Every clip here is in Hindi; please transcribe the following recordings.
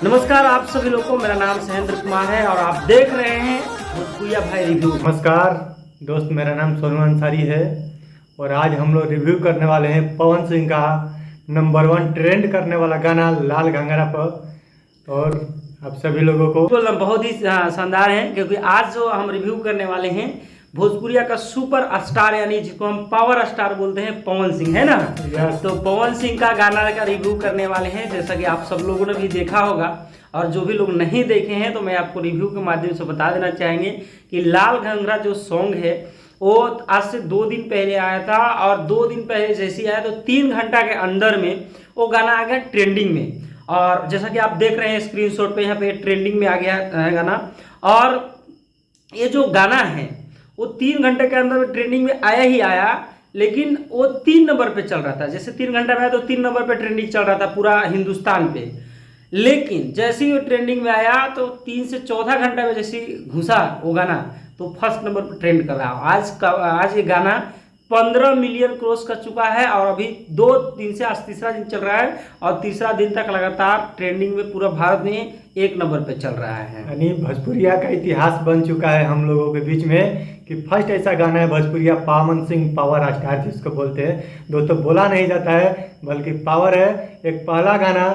नमस्कार आप सभी लोगों को, मेरा नाम सहेंद्र कुमार है और आप देख रहे हैं भोजपुरिया भाई रिव्यू। नमस्कार दोस्त, मेरा नाम सोनू अंसारी है और आज हम लोग रिव्यू करने वाले हैं पवन सिंह का नंबर 1 ट्रेंड करने वाला गाना लाल घंघरा पर। और आप सभी लोगों को बिल्कुल बहुत ही शानदार है, क्योंकि आज जो हम रिव्यू करने वाले हैं भोजपुरिया का सुपर स्टार, यानी जिसको हम पावर स्टार बोलते हैं, पवन सिंह है ना। तो पवन सिंह का गाना का रिव्यू करने वाले हैं, जैसा कि आप सब लोगों ने भी देखा होगा और जो भी लोग नहीं देखे हैं तो मैं आपको रिव्यू के माध्यम से बता देना चाहेंगे कि लाल घंघरा जो सॉन्ग है वो आज से 2 दिन पहले आया था और 2 दिन पहले जैसे ही आया तो 3 घंटा के अंदर में वो गाना आ गया ट्रेंडिंग में। और जैसा कि आप देख रहे हैं स्क्रीनशॉट पे, यहाँ पे ट्रेंडिंग में आ गया है गाना। और ये जो गाना है वो 3 घंटे के अंदर में ट्रेंडिंग में आया ही आया, लेकिन वो 3 नंबर पे चल रहा था। जैसे 3 घंटा में आया तो 3 नंबर पे ट्रेंडिंग चल रहा था पूरा हिंदुस्तान पे। लेकिन जैसे ही वो ट्रेंडिंग में आया तो 3 से 14 घंटा में जैसे घुसा वो गाना तो फर्स्ट नंबर पर ट्रेंड कर रहा है। आज ये गाना 15 मिलियन क्रॉस कर चुका है और अभी 2 दिन से आज तीसरा दिन चल रहा है और तीसरा दिन तक लगातार ट्रेंडिंग में पूरा भारत में 1 नंबर पे चल रहा है। यानी भोजपुरिया का इतिहास बन चुका है हम लोगों के बीच में कि फर्स्ट ऐसा गाना है भोजपुरिया पवन सिंह पावर स्टार जिसको बोलते हैं। दोस्तों बोला नहीं जाता है बल्कि पावर है। एक पहला गाना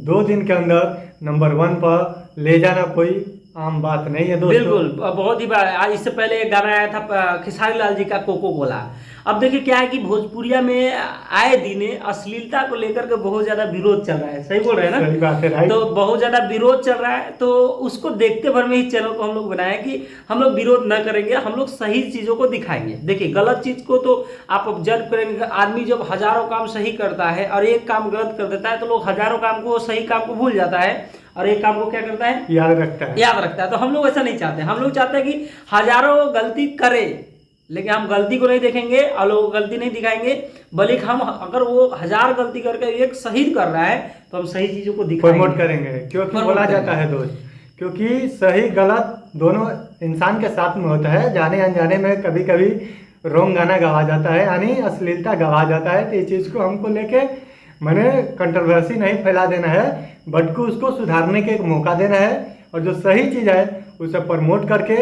2 दिन के अंदर नंबर 1 पर ले जाना कोई आम बात नहीं है दोस्तों। बिल्कुल, बहुत ही बार। आज इससे पहले एक गाना आया था खेसारी लाल जी का कोको कोला। अब देखिए क्या है कि भोजपुरिया में आए दिन अश्लीलता को लेकर के बहुत ज्यादा विरोध चल रहा है। सही बोल रहे हैं ना? सही बात है, राइट। तो बहुत ज्यादा विरोध चल रहा है, तो उसको देखते भर में ही चैनल को हम लोग बनाए कि हम लोग विरोध न करेंगे, हम लोग सही चीजों को दिखाएंगे। देखिए गलत चीज को तो आप ऑब्जर्व करेंगे। आदमी जब हजारों काम सही करता है और एक काम गलत कर देता है तो लोग हजारों काम को, सही काम को भूल जाता है और एक काम को क्या करता है, याद रखता है। तो हम लोग ऐसा नहीं चाहते। हम लोग चाहते हैं कि हजारों गलती करे, लेकिन हम गलती को नहीं देखेंगे और लोगों को गलती नहीं दिखाएंगे, बल्कि हम अगर वो 1000 गलती करके एक सही कर रहा है तो हम सही चीजों को दिखाएंगे, प्रमोट करेंगे। क्योंकि बोला जाता है दोस्त, क्योंकि सही गलत दोनों इंसान के साथ में होता है। जाने अनजाने में कभी कभी रॉन्ग गाना गवा जाता है, यानी अश्लीलता गवा जाता है। तो इस चीज़ को हमको लेके मैंने कंट्रोवर्सी नहीं फैला देना है, बल्कि उसको सुधारने के एक मौका देना है और जो सही चीज़ है उसे प्रमोट करके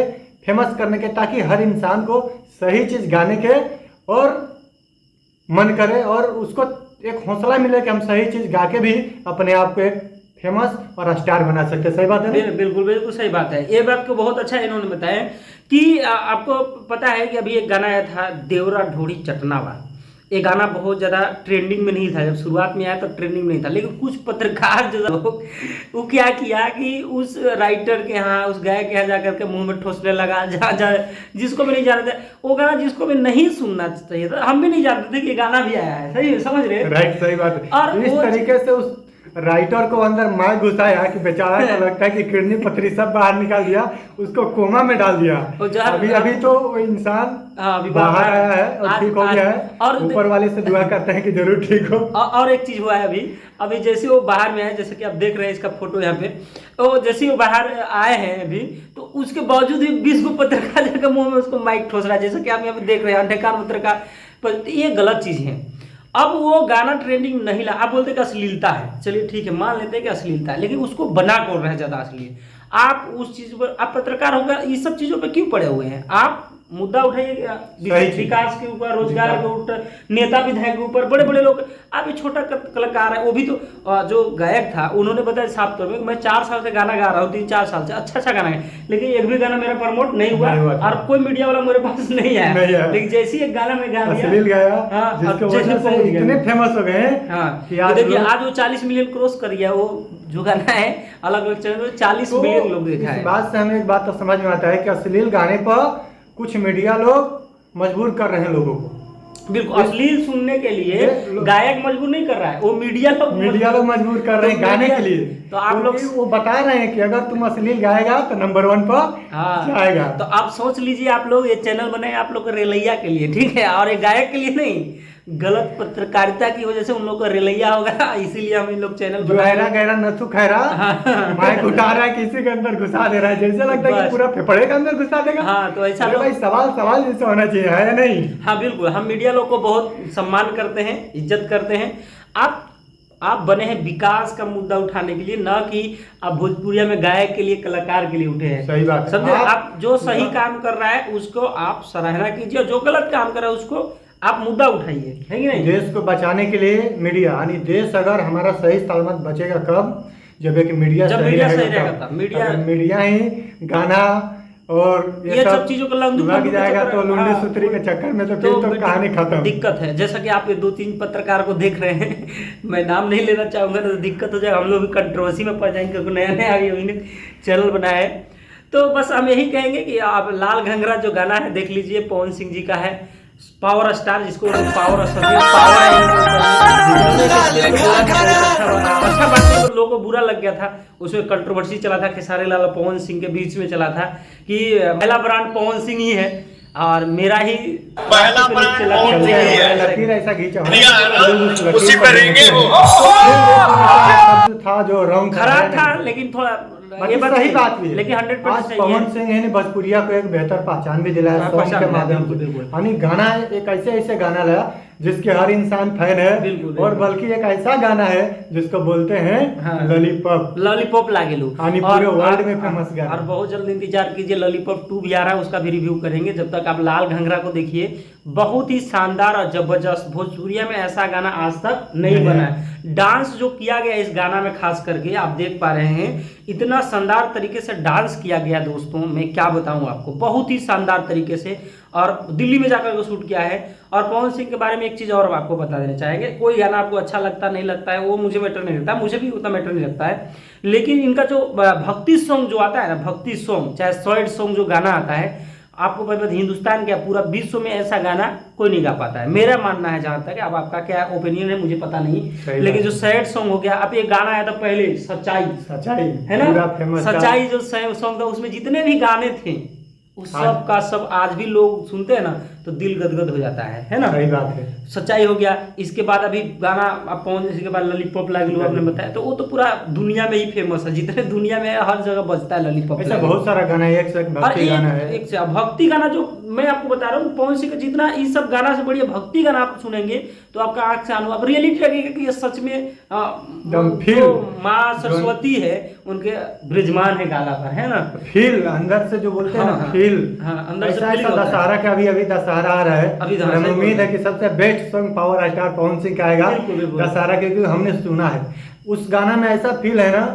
फेमस करने के, ताकि हर इंसान को सही चीज़ गाने के और मन करे और उसको एक हौसला मिले कि हम सही चीज़ गा के भी अपने आप को एक फेमस और स्टार बना सकते। सही बात है ना? बिल्कुल बिल्कुल सही बात है। ये बात को बहुत अच्छा इन्होंने बताया कि आपको पता है कि अभी एक गाना आया था देवरा ढोड़ी चटनावा। ये गाना बहुत ज़्यादा ट्रेंडिंग में नहीं था, जब शुरुआत में आया तो ट्रेंडिंग में नहीं था। लेकिन कुछ पत्रकार जो लोग वो क्या किया कि उस राइटर के यहाँ, उस गायक के यहाँ जाकर के मुंह में ठोसने लगा, जहाँ जिसको भी नहीं जानते थे वो गाना, जिसको भी नहीं सुनना चाहिए था। हम भी नहीं जानते थे कि गाना भी आया है। सही समझ रहे? राइट, सही बात है। और इस तरीके से उस राइटर को अंदर मार घुसाया कि बेचारा को लगता है कि किडनी पथरी सब बाहर निकाल दिया, उसको कोमा में डाल दिया। अभी तो वो इंसान बाहर आया है और ठीक हो गया है और ऊपर वाले से दुआ करते हैं कि जरूर ठीक हो। और एक चीज हुआ है अभी जैसे वो बाहर में है, जैसे कि आप देख रहे हैं इसका फोटो यहाँ पे, तो जैसे वो बाहर आए हैं अभी, तो उसके बावजूद भी 20 को पत्रकार जाकर मुंह में उसको माइक ठोस रहा है, जैसे कि आप यहाँ पे देख रहे हैं अंधकार पत्रकार। पर ये गलत चीज है। अब वो गाना ट्रेंडिंग नहीं ला, आप बोलते कि अश्लीलता है, चलिए ठीक है मान लेते हैं कि अश्लीलता है, लेकिन उसको बना कौन रहा है ज्यादा अश्लील? आप उस चीज पर, आप पत्रकार होगा, ये सब चीजों पे क्यों पड़े हुए हैं? आप मुद्दा उठाइए विकास के ऊपर, रोजगार के ऊपर, नेता विधायक के ऊपर, बड़े बड़े लोग। आप ये छोटा कलाकार है, वो भी तो जो गायक था उन्होंने बताया साफ तौर पर, मैं 4 साल से गाना गा रहा हूँ, 3-4 साल से अच्छा गाना है, लेकिन एक भी गाना मेरा प्रमोट नहीं हुआ और कोई मीडिया वाला मेरे पास नहीं आया। लेकिन जैसे एक गाना मैं गा दिया, इतने फेमस हो गए। देखिए आज वो 40 मिलियन क्रॉस कर गया। वो जो गाना है अलग अलग चैनल में 40 मिलियन लोग देखा है। इस बात से हमें एक बात तो समझ में आता है कि अश्लील गाने पर कुछ मीडिया लोग मजबूर कर रहे हैं लोगों को। बिल्कुल, अश्लील सुनने के लिए गायक मजबूर नहीं कर रहा है, वो मीडिया लोग मजबूर कर रहे हैं गाने के लिए। तो आप लोग वो बता रहे हैं कि अगर तुम अश्लील गाएगा तो नंबर 1 पर जाएगा। तो आप सोच लीजिए, आप लोग ये चैनल बनाए आप लोग रेलैया के लिए, ठीक है, और ये गायक के लिए नहीं। गलत पत्रकारिता की वजह से उन लोग का रेलैया होगा, इसीलिए हम इन लोग चैनल गहरा गहरा नथु खैरा माइक उठा रहा है, किसी के अंदर घुसा दे रहा है, जैसे लगता है कि पूरा फेफड़े के अंदर घुसा देगा। हाँ, तो ऐसा भाई सवाल जैसे होना चाहिए, है या नहीं? हाँ बिल्कुल, हम मीडिया लोग को बहुत सम्मान करते हैं, इज्जत करते हैं। आप आप बने हैं विकास का मुद्दा उठाने के लिए, न कि आप भोजपुरिया में गायक के लिए, कलाकार के लिए उठे हैं। सही बात है। समझे? आप जो सही काम कर रहा है उसको आप सराहना कीजिए, और जो गलत काम कर रहा है उसको आप मुद्दा उठाइए, है कि नहीं? देश को बचाने के लिए मीडिया, यानी देश अगर हमारा सही सलामत बचेगा कब, जब एक मीडिया जब सही मीडिया सही रहेगा रहेगा तब। मीडिया ही गाना और ये सब चीजों को लग जाएगा तो लुंडी सूत्री के चक्कर में तो फिर तो कहानी खत्म। दिक्कत है। जैसा कि आप ये 2-3 पत्रकार को देख रहे हैं, मैं नाम नहीं लेना चाहूंगा तो दिक्कत हो जाएगा, हम लोग भी कंट्रोवर्सी में पड़ जाएंगे, क्योंकि नया नया अभी चैनल बनाया है। तो बस हम यही कहेंगे कि आप लाल घंघरा जो गाना है देख लीजिए, पवन सिंह जी का है, पावर स्टार, जिसको पावर अच्छा बात है। तो लोगों को बुरा लग गया था, उसमें कंट्रोवर्सी चला था, खेसारी लाल और पवन सिंह के बीच में चला था कि पहला ब्रांड पवन सिंह ही है और मेरा ही पहला ब्रांड पवन सिंह ही है। लकीर ऐसा खींचा उसी पे रहेंगे वो। था जो रंग खराब था, लेकिन थोड़ा ये बात सही बात भी है। लेकिन 100% सही पवन है। सिंह ने भोजपुरिया को एक बेहतर पहचान भी दिलाया सॉन्ग के माध्यम से। यानी गाना एक ऐसे गाना लाया जिसके हर इंसान फैन है, और बल्कि एक ऐसा गाना है जिसको बोलते हैं लॉलीपॉप। लॉलीपॉप लागेलू, यानी पूरे वर्ल्ड में फेमस गाना। और बहुत जल्द इंतजार कीजिए, लॉलीपॉप 2 भी आ रहा है, उसका भी रिव्यू करेंगे। जब तक आप लाल घंघरा को देखिए, बहुत ही शानदार और जबरदस्त, भोजपुरिया में ऐसा गाना आज तक नहीं बना है। डांस जो किया गया इस गाना में, खास करके आप देख पा रहे हैं, इतना शानदार तरीके से डांस किया गया दोस्तों, मैं क्या बताऊं आपको, बहुत ही शानदार तरीके से, और दिल्ली में जाकर के शूट किया है। और पवन सिंह के बारे में एक चीज़ और आपको बता देना चाहेंगे, कोई गाना आपको अच्छा लगता नहीं लगता है वो मुझे मैटर नहीं लगता, मुझे भी उतना मैटर नहीं लगता है, लेकिन इनका जो भक्ति सॉन्ग जो आता है ना, भक्ति सॉन्ग चाहे सॉइड सॉन्ग जो गाना आता है, आपको पता हिंदुस्तान क्या पूरा विश्व में ऐसा गाना कोई नहीं गा पाता है, मेरा मानना है। जहाँ तक अब आपका क्या ओपिनियन है मुझे पता नहीं, लेकिन जो सैड सॉन्ग हो गया, अब ये गाना आया था पहले सच्चाई है ना, सच्चाई जो सॉन्ग था, उसमें जितने भी गाने थे उस सब का सब आज भी लोग सुनते हैं ना तो दिल गदगद हो जाता है ना। सही बात है। सच्चाई हो गया, इसके बाद अभी गाना पवन सिंह के बाद लॉलीपॉप लागेलू आपने बताया, तो वो तो पूरा दुनिया में ही फेमस है, जितने दुनिया में हर जगह बजता है लॉलीपॉप। ऐसा बहुत सारा गाना है, एक से एक भक्ति गाना है, एक से भक्ति गाना जो मैं आपको बता रहा हूँ, पवन सिंह का जितना इस सब गाना से बढ़िया भक्ति गाना आप सुनेंगे तो आपका आंख से आंसू, अब रियलिटी लगेगा कि ये सच में माँ सरस्वती है, उनके ब्रिजमान है गाना पर, है ना, फील अंदर से जो बोलते हैं ना, फील अंदर से ऐसा दशहरा का अभी दशहरा आ रहा है, हमें उम्मीद है कि सबसे best song power star Pawan Singh का आएगा दशहरा के, क्योंकि हमने सुना है उस गाना में ऐसा फील है ना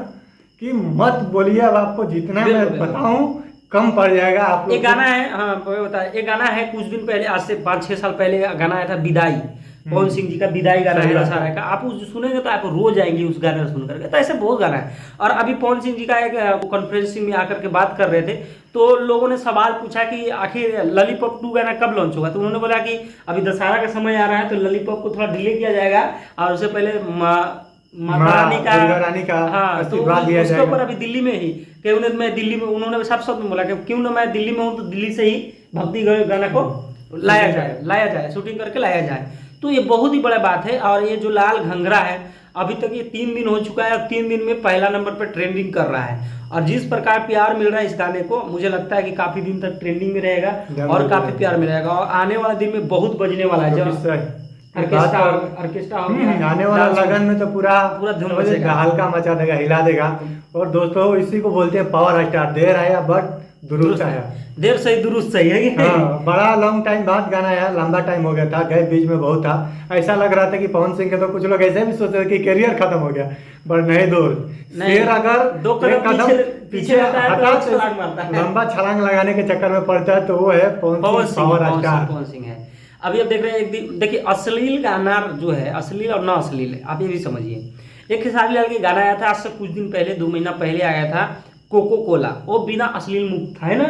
कि मत बोलिए, अब आपको जितना मैं बताऊं कम पड़ जाएगा आप। एक गाना है, हाँ बता, एक गाना है कुछ दिन पहले, आज से 5-6 साल पहले गाना आया था विदाई, पवन सिंह जी का विदाई गाना है दशहरा का, आप उस सुनेंगे तो आप रो जाएंगे उस गाने को सुन करके, तो ऐसे बहुत गाना है। और अभी पवन सिंह जी का एक कॉन्फ्रेंसिंग में आकर के बात कर रहे थे, तो लोगों ने सवाल पूछा कि आखिर लॉलीपॉप 2 गाना कब लॉन्च होगा, तो उन्होंने बोला कि अभी दशहरा का समय आ रहा है तो लॉलीपॉप को थोड़ा डिले किया जाएगा, और उससे पहले माता रानी का हाँ, तो उसके ऊपर अभी दिल्ली में ही कि मैं दिल्ली में, उन्होंने साफ साफ में बोला कि क्यों ना मैं दिल्ली में हूँ तो दिल्ली से ही भक्ति गाना को लाया जाए, शूटिंग करके लाया जाए। तो ये बहुत ही बड़ा बात है। और ये जो लाल घंघरा है, अभी तक ये 3 दिन हो चुका है और 3 दिन में पहला नंबर पर ट्रेंडिंग कर रहा है, और जिस प्रकार प्यार मिल रहा है इस गाने को, मुझे लगता है कि काफी दिन तक ट्रेंडिंग में रहेगा और काफी प्यार मिलेगा, और आने वाले दिन में बहुत बजने वाला है। ऑर्केस्ट्रा आने वाला लगन में तो पूरा हल्का मचा देगा, हिला देगा। और दोस्तों इसी को बोलते हैं पावर स्टार, देर आया बट दुरुस्त आया, देर सही दुरुस्त सही है कि बड़ा लॉन्ग टाइम बाद गाना आया, लंबा टाइम हो गया था, गैप बीच में बहुत था, ऐसा लग रहा था कि पवन सिंह के तो कुछ लोग ऐसे भी सोचते थे कि करियर खत्म हो गया, पर नहीं दोस्त, शेर अगर 2 कदम पीछे हटा लंबा छलांग लगाने के चक्कर में पड़ता है तो वो है पवन सिंह है। अभी आप देख रहे हैं, देखिए अश्लील गाना जो है, अश्लील और ना अश्लील है, आप ये भी समझिए। एक खेसारी लाल के गाना आया था आज से कुछ दिन पहले, 2 महीना पहले आया था, कोको कोला, वो बिना अश्लील मुक्त था, है ना,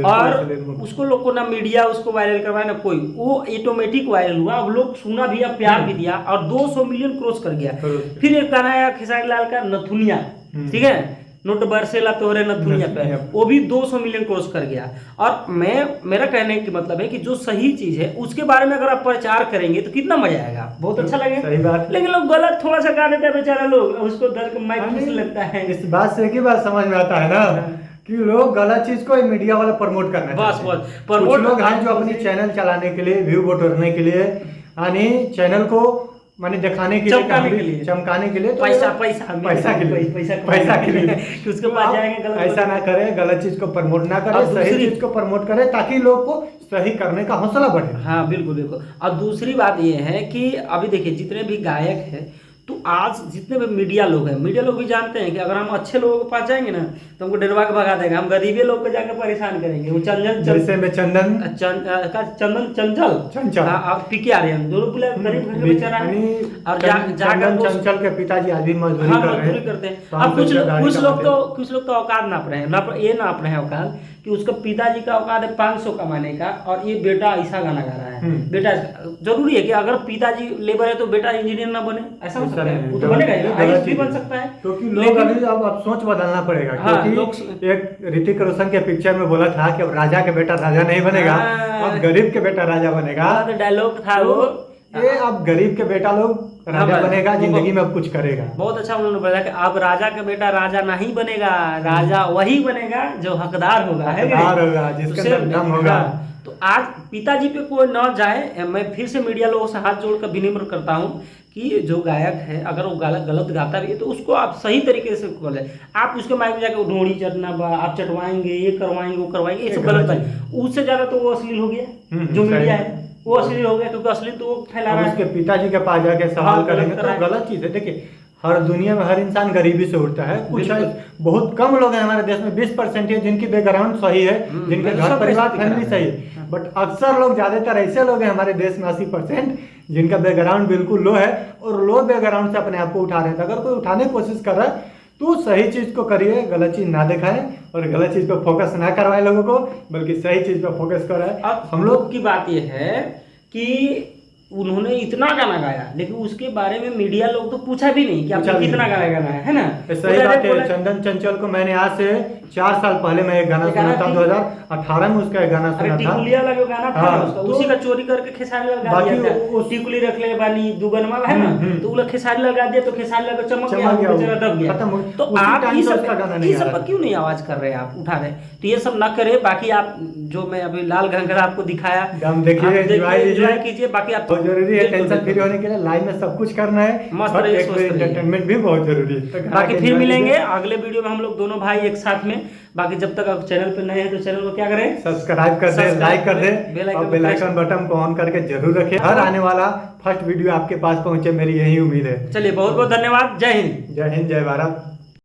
और उसको लोग को ना मीडिया उसको वायरल करवाया ना कोई, वो ऑटोमेटिक वायरल हुआ, अब लोग सुना भी, अब प्यार भी दिया, और 200 मिलियन क्रॉस कर गया। फिर एक गाना आया खेसारी लाल का नथुनिया, ठीक है, नोट बरसेला तोहरे नथुनिया पे, वो भी 200 मिलियन क्रॉस कर गया। और मेरा कहने की मतलब है कि जो सही चीज है उसके बारे में अगर आप प्रचार करेंगे तो कितना मजा आएगा, बहुत अच्छा लगेगा। सही बात। लेकिन लोग गलत थोड़ा सा गा देते हैं बेचारा, लोग उसको दर्द माइक लगता है। इस बात से एक ही बात समझ में आता है ना कि लोग गलत चीज को मीडिया वाला प्रमोट करना, बस प्रमोट लोग हैं जो अपनी चैनल चलाने के लिए, व्यू बटोरने के लिए, यानी चैनल को माने दिखाने के लिए, चमकाने के लिए, चमकाने के लिए, तो पैसा पैसा के लिए, पैसा के लिए कि उसके पास जाएंगे गलत ऐसा ना करे, गलत चीज को प्रमोट ना करे, और सही दूसरी- चीज को प्रमोट करे ताकि लोग को सही करने का हौसला बढ़े। हाँ बिल्कुल बिल्कुल। और दूसरी बात ये है कि अभी देखिए जितने भी गायक हैं, तो आज जितने भी मीडिया लोग हैं, मीडिया लोग भी जानते हैं कि अगर हम अच्छे लोगों के पास जाएंगे ना तो हमको डरवा के भगा देगा, हम गरीबे लोग को जाकर परेशान करेंगे। वो जैसे में चंदन चंदन चंचल चंचल। पीके आर्यन दोनों बोले गरीब घर के बेचारा है। और चंदन चंचल के पिताजी आज भी मजदूरी हाँ कर रहे मजदूरी हैं। करते हैं। काम अब कुछ करके गाड़ी कुछ लोग कमाते तो कुछ लोग तो औकात नाप रहे हैं, ये नाप रहे हैं औकात कि उसका पिताजी का औकात है 500 कमाने का और ये बेटा ऐसा गाना गा रहा है। बेटा जरूरी है कि अगर पिताजी लेबर है तो बेटा इंजीनियर ना बने, ऐसा हो सकता है? वो तो बनेगा ही, आईएएस भी बन सकता है। क्योंकि लोग अभी अब सोच बदलना पड़ेगा। हाँ, क्योंकि एक ऋतिक रोशन के पिक्चर में बोला था कि अब राजा के बेटा राजा नहीं बनेगा, हाँ। अब गरीब के बेटा राजा बनेगा। तो डायलॉग था वो, ये अब गरीब के बेटा लोग राजा हाँ, बनेगा, वो जिंदगी में अब कुछ करेगा। बहुत अच्छा उन्होंने बताया कि अब राजा का बेटा राजा नहीं बनेगा, राजा वही बनेगा जो हकदार होगा, है कि नहीं? हकदार होगा, जिसके उससे- अंदर दम होगा। हाँ, तो आज पिताजी पे कोई न जाए, मैं फिर से मीडिया लोगों से हाथ जोड़कर विनम्र करता हूँ कि जो गायक है अगर वो गलत गाता भी है तो उसको आप सही तरीके से बोले। आप उसके माइक में जाकर ढोड़ी चटना, आप चटवाएंगे, ये करवाएंगे, वो करवाएंगे, ये सब गलत है। उससे ज्यादा तो वो अश्लील हो गया, जो सही। मीडिया है वो अश्लील हो गया, क्योंकि अश्लील तो वो फैला रहा उसके है। पिताजी के पास जाके सवाल हाँ, करेंगे गलत तो है। गलत चीज है। देखिए हर दुनिया में हर इंसान गरीबी से उठता है। कुछ बिल्कुल। बहुत कम लोग हैं हमारे देश में, 20% है जिनकी बैकग्राउंड सही है, जिनके घर सब परिवार परिस्थिति फैमिली खराब सही है। है। बट अक्सर लोग, ज्यादातर ऐसे लोग हैं हमारे देश में 80% जिनका बैकग्राउंड बिल्कुल लो है और लो बैकग्राउंड से अपने आप को उठा रहे हैं। तो अगर कोई उठाने की कोशिश कर रहा है तो सही चीज को करिए, गलत चीज ना दिखाएं और गलत चीज पे फोकस ना करवाए लोगों को, बल्कि सही चीज पे फोकस कराए। अब हम लोग की बात यह है कि उन्होंने इतना गाना गाया, लेकिन उसके बारे में मीडिया लोग तो पूछा भी नहीं कि पूछा आपने भी कितना नहीं। गाना है ना? सही बात है। चंदन चंचल को मैंने आज से 4 साल पहले मैं एक गाना सुना था, 2018 में उसका एक गाना सुना था। टिकुलिया वाला जो गाना था हाँ, ना उसका, तो उसी का चोरी करके खेसारी लाल गा बाकी दिया था। उस- टिकुली रख ले बानी दुगनमा है ना, तो वो खेसारी लाल गा दिया तो खेसारी लाल को चमक गया, चमक गया, वो बेचारा दब गया। खत्म हो- तो उसी आप टाइम ये से सब उसका गाना नहीं ये आ सब रहा पर क्यों नहीं आवाज कर रहे हैं, आप उठा रहे? तो ये सब ना करे। बाकी आप जो मैं अभी लाल घंघरा आपको दिखाया, हम देखिए, आप enjoy लीजिए। enjoy कीजिए। बाकी आप बहुत जरूरी है, बिल्कुल, टेंशन बिल्कुल। फ्री होने के लिए लाइफ में सब कुछ करना है, मस्त और रहिए, एक स्वस्थ रहिए। एंटरटेनमेंट भी बहुत जरूरी है। तो बाकी आगे फिर enjoy मिलेंगे कीजिए। अगले वीडियो में हम लोग दोनों भाई एक साथ में। बाकी जब तक आप चैनल पे नए हैं तो चैनल को क्या करें, सब्सक्राइब कर दे, सब्सक्राइब लाइक कर दे बेल आइकन और बेल आइकन बटन को ऑन करके जरूर रखें। हर आने वाला फर्स्ट वीडियो आपके पास पहुंचे, मेरी यही उम्मीद है। चलिए बहुत बहुत धन्यवाद। जय हिंद। जय हिंद, जय भारत।